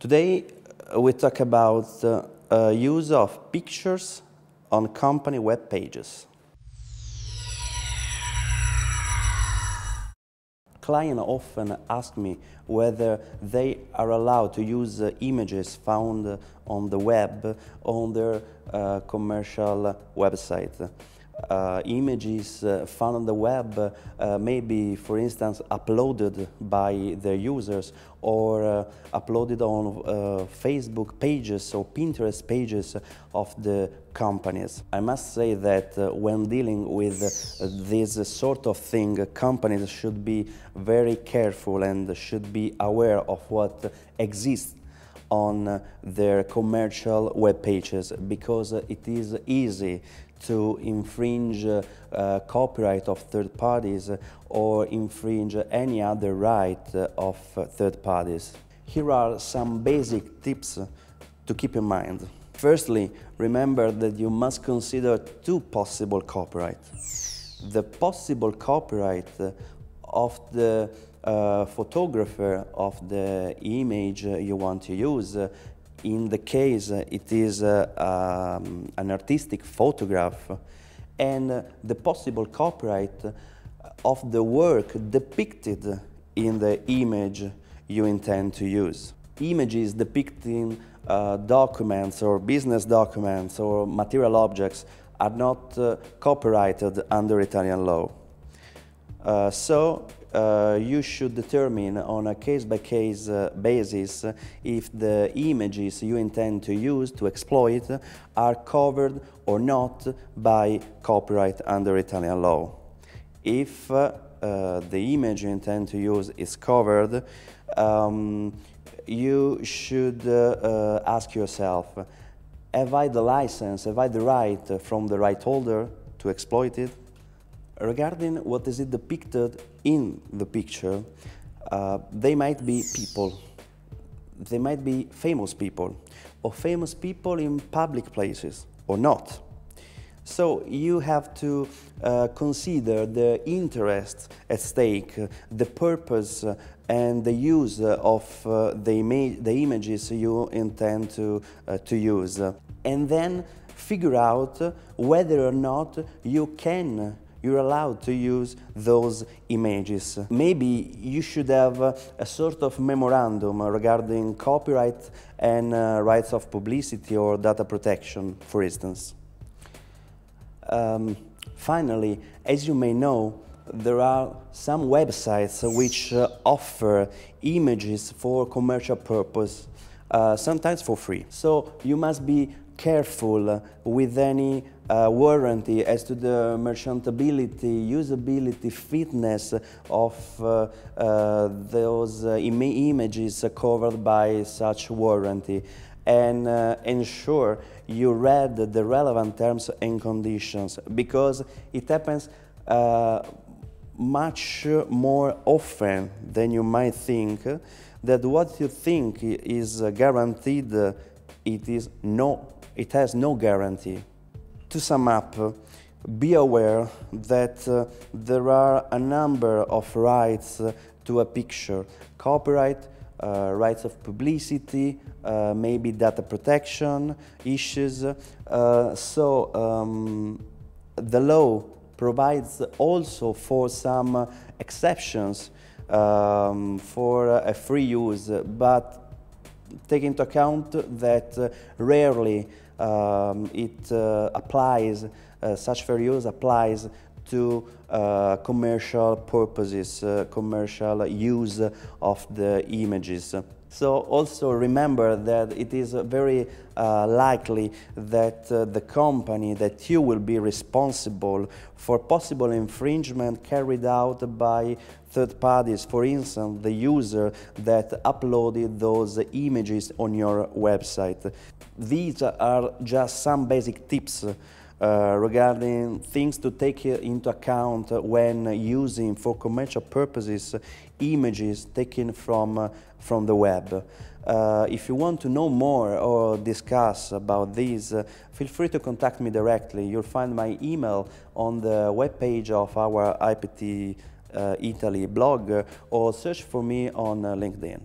Today we talk about use of pictures on company web pages. Clients often ask me whether they are allowed to use images found on the web on their commercial website. Images found on the web may be, for instance, uploaded by their users or uploaded on Facebook pages or Pinterest pages of the companies. I must say that when dealing with this sort of thing, companies should be very careful and should be aware of what exists on their commercial web pages, because it is easy to infringe copyright of third parties or infringe any other right of third parties. Here are some basic tips to keep in mind. Firstly, remember that you must consider two possible copyrights. The possible copyright of the photographer of the image you want to use. In the case it is an artistic photograph, and the possible copyright of the work depicted in the image you intend to use. Images depicting documents or business documents or material objects are not copyrighted under Italian law. So you should determine on a case-by-case basis if the images you intend to use to exploit are covered or not by copyright under Italian law. If the image you intend to use is covered, you should ask yourself, have I the license, have I the right from the right holder to exploit it? Regarding what is it depicted in the picture, they might be people, they might be famous people, or famous people in public places, or not. So you have to consider the interest at stake, the purpose and the use of the images you intend to use, and then figure out whether or not you're allowed to use those images. Maybe you should have a sort of memorandum regarding copyright and rights of publicity or data protection, for instance. Finally, as you may know, there are some websites which offer images for commercial purpose, sometimes for free. So you must be careful with any warranty as to the merchantability, usability, fitness of those images covered by such warranty, and ensure you read the relevant terms and conditions, because it happens much more often than you might think that what you think is guaranteed, it has no guarantee. To sum up, be aware that there are a number of rights to a picture: copyright, rights of publicity, maybe data protection issues. So the law provides also for some exceptions for a free use, but take into account that rarely such fair use applies to commercial purposes, commercial use of the images. So also remember that it is very likely that the company that you will be responsible for possible infringement carried out by third parties, for instance, the user that uploaded those images on your website. These are just some basic tips regarding things to take into account when using for commercial purposes images taken from the web. If you want to know more or discuss about these, feel free to contact me directly. You'll find my email on the webpage of our IPT Italy blog, or search for me on LinkedIn.